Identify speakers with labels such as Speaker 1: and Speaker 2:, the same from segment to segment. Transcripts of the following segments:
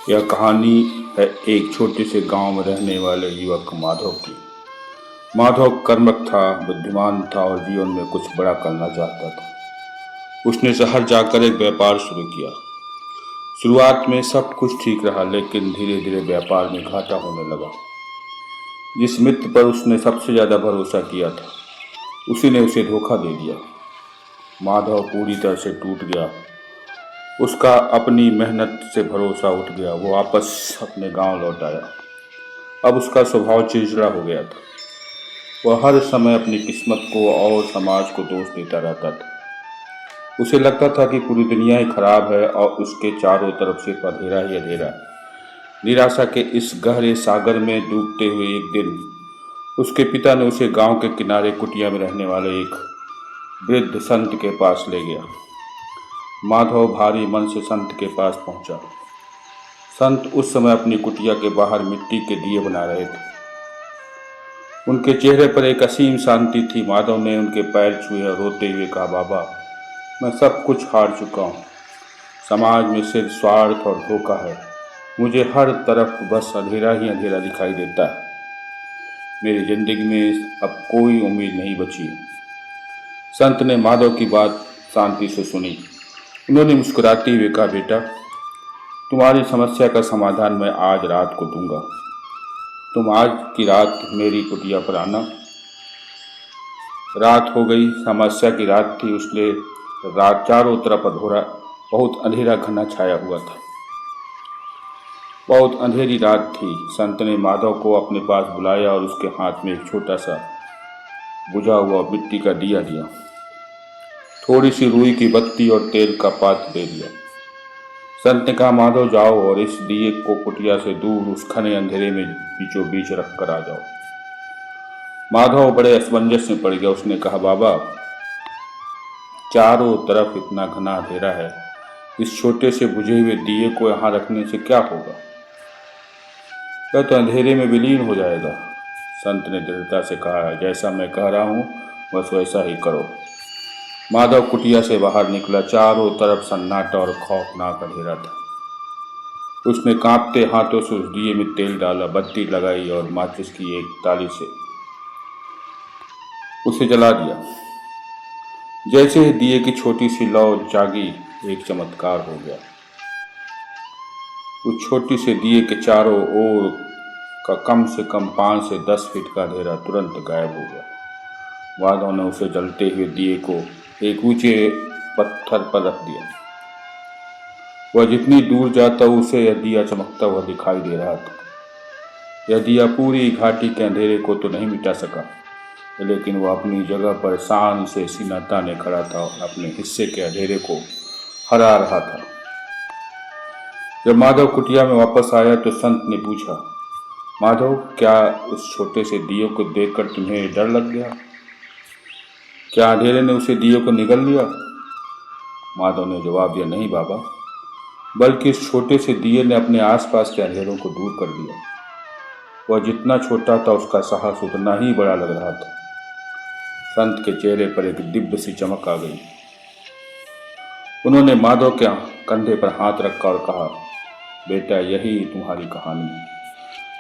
Speaker 1: यह कहानी है एक छोटे से गांव में रहने वाले युवक माधव की। माधव कर्मठ था, बुद्धिमान था और जीवन में कुछ बड़ा करना चाहता था। उसने शहर जाकर एक व्यापार शुरू किया। शुरुआत में सब कुछ ठीक रहा, लेकिन धीरे धीरे व्यापार में घाटा होने लगा। जिस मित्र पर उसने सबसे ज्यादा भरोसा किया था, उसी ने उसे धोखा दे दिया। माधव पूरी तरह से टूट गया। उसका अपनी मेहनत से भरोसा उठ गया। वो वापस अपने गांव लौट आया। अब उसका स्वभाव चिड़चिड़ा हो गया था। वह हर समय अपनी किस्मत को और समाज को दोष देता रहता था। उसे लगता था कि पूरी दुनिया ही खराब है और उसके चारों तरफ सिर्फ अंधेरा ही अंधेरा है। निराशा के इस गहरे सागर में डूबते हुए एक दिन उसके पिता ने उसे गांव के किनारे कुटिया में रहने वाले एक वृद्ध संत के पास ले गया। माधव भारी मन से संत के पास पहुंचा। संत उस समय अपनी कुटिया के बाहर मिट्टी के दिए बना रहे थे। उनके चेहरे पर एक असीम शांति थी। माधव ने उनके पैर छुए और रोते हुए कहा, बाबा, मैं सब कुछ हार चुका हूँ। समाज में सिर्फ स्वार्थ और धोखा है। मुझे हर तरफ बस अंधेरा ही अंधेरा दिखाई देता है। मेरी जिंदगी में अब कोई उम्मीद नहीं बची। संत ने माधव की बात शांति से सुनी। उन्होंने मुस्कुराते हुए कहा, बेटा, तुम्हारी समस्या का समाधान मैं आज रात को दूंगा। तुम आज की रात मेरी कुटिया पर आना। रात हो गई। समस्या की रात थी, उसने रात चारों तरफ अधूरा बहुत अंधेरा घना छाया हुआ था। बहुत अंधेरी रात थी। संत ने माधव को अपने पास बुलाया और उसके हाथ में एक छोटा सा बुझा हुआ मिट्टी का दिया दिया। थोड़ी सी रुई की बत्ती और तेल का पात्र दे दिया। संत ने कहा, माधव, जाओ और इस दिए को कुटिया से दूर उस घने अंधेरे में बीचों बीच रख कर आ जाओ। माधव बड़े असमंजस में पड़ गया। उसने कहा, बाबा, चारों तरफ इतना घना अंधेरा है, इस छोटे से बुझे हुए दिए को यहाँ रखने से क्या होगा? वह तो अंधेरे में विलीन हो जाएगा। संत ने दृढ़ता से कहा, जैसा मैं कह रहा हूँ बस वैसा ही करो। माधव कुटिया से बाहर निकला। चारों तरफ सन्नाटा और खौफनाक अंधेरा था। उसने कांपते हाथों से उस दिए में तेल डाला, बत्ती लगाई और माचिस की एक ताली से उसे जला दिया। जैसे ही दिए की छोटी सी लौ जागी, एक चमत्कार हो गया। उस छोटी से दिए के चारों ओर का कम से कम 5 से 10 फीट का अंधेरा तुरंत गायब हो गया। माधव ने उसे जलते हुए दिए को एक ऊंचे पत्थर पर रख दिया। वह जितनी दूर जाता उसे यह दिया चमकता हुआ दिखाई दे रहा था। यह दिया पूरी घाटी के अंधेरे को तो नहीं मिटा सका, लेकिन वह अपनी जगह पर शान से सीना ताने खड़ा था और अपने हिस्से के अंधेरे को हरा रहा था। जब माधव कुटिया में वापस आया तो संत ने पूछा, माधव, क्या उस छोटे से दिए को देखकर तुम्हें डर लग गया? क्या अंधेरे ने उसे दिए को निगल लिया? माधव ने जवाब दिया, नहीं बाबा, बल्कि इस छोटे से दिए ने अपने आसपास के अंधेरों को दूर कर दिया। वह जितना छोटा था उसका साहस उतना ही बड़ा लग रहा था। संत के चेहरे पर एक दिव्य सी चमक आ गई। उन्होंने माधव के कंधे पर हाथ रखा और कहा, बेटा, यही तुम्हारी कहानी है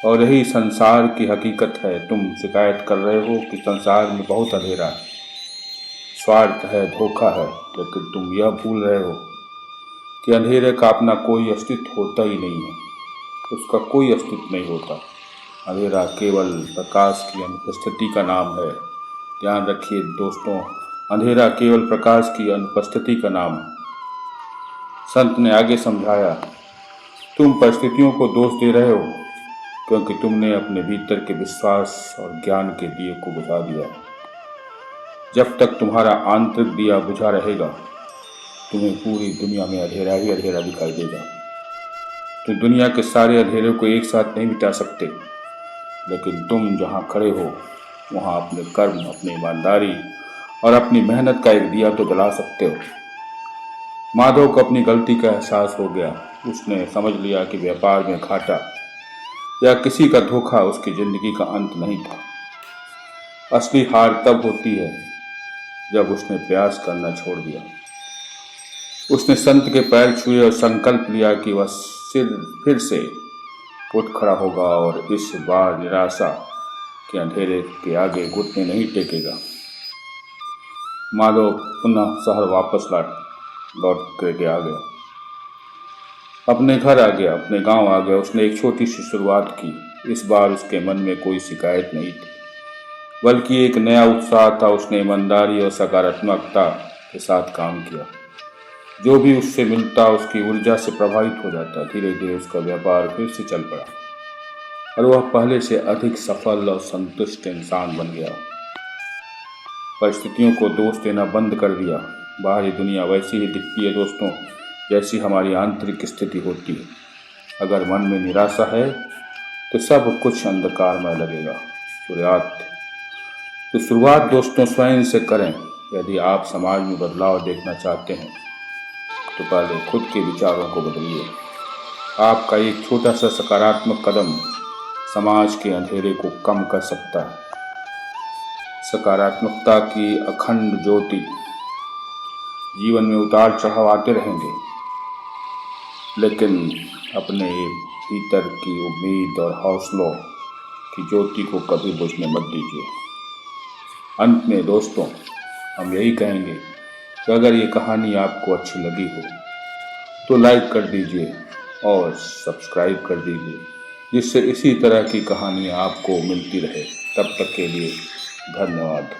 Speaker 1: और यही संसार की हकीकत है। तुम शिकायत कर रहे हो कि संसार में बहुत अंधेरा है, स्वार्थ है, धोखा है, लेकिन तुम यह भूल रहे हो कि अंधेरे का अपना कोई अस्तित्व होता ही नहीं है। उसका कोई अस्तित्व नहीं होता। अंधेरा केवल प्रकाश की अनुपस्थिति का नाम है। ध्यान रखिए दोस्तों, अंधेरा केवल प्रकाश की अनुपस्थिति का नाम है। संत ने आगे समझाया, तुम परिस्थितियों को दोष दे रहे हो क्योंकि तुमने अपने भीतर के विश्वास और ज्ञान के दिए को बुझा दिया। जब तक तुम्हारा आंतरिक दिया बुझा रहेगा, तुम्हें पूरी दुनिया में अंधेरा ही अंधेरा दिखाई देगा। तुम दुनिया के सारे अंधेरे को एक साथ नहीं मिटा सकते, लेकिन तुम जहाँ खड़े हो वहाँ अपने कर्म, अपनी ईमानदारी और अपनी मेहनत का एक दिया तो जला सकते हो। माधव को अपनी गलती का एहसास हो गया। उसने समझ लिया कि व्यापार में घाटा या किसी का धोखा उसकी जिंदगी का अंत नहीं था। असली हार तब होती है जब उसने प्रयास करना छोड़ दिया। उसने संत के पैर छुए और संकल्प लिया कि वह फिर से उठ खड़ा होगा और इस बार निराशा के अंधेरे के आगे घुटने नहीं टेकेगा। माधव पुनः शहर वापस लौट करके आ गया, अपने घर आ गया, अपने गांव आ गया। उसने एक छोटी सी शुरुआत की। इस बार उसके मन में कोई शिकायत नहीं थी, बल्कि एक नया उत्साह था। उसने ईमानदारी और सकारात्मकता के साथ काम किया। जो भी उससे मिलता उसकी ऊर्जा से प्रभावित हो जाता। धीरे धीरे उसका व्यापार फिर से चल पड़ा और वह पहले से अधिक सफल और संतुष्ट इंसान बन गया। परिस्थितियों को दोष देना बंद कर दिया। बाहरी दुनिया वैसी ही दिखती है दोस्तों जैसी हमारी आंतरिक स्थिति होती है। अगर मन में निराशा है तो सब कुछ अंधकारमय लगेगा। तो शुरुआत दोस्तों स्वयं से करें। यदि आप समाज में बदलाव देखना चाहते हैं तो पहले खुद के विचारों को बदलिए। आपका एक छोटा सा सकारात्मक कदम समाज के अंधेरे को कम कर सकता है। सकारात्मकता की अखंड ज्योति। जीवन में उतार चढ़ाव आते रहेंगे, लेकिन अपने भीतर की उम्मीद और हौसलों की ज्योति को कभी बुझने मत दीजिए। अंत में दोस्तों हम यही कहेंगे कि अगर ये कहानी आपको अच्छी लगी हो तो लाइक कर दीजिए और सब्सक्राइब कर दीजिए, जिससे इसी तरह की कहानी आपको मिलती रहे। तब तक के लिए धन्यवाद।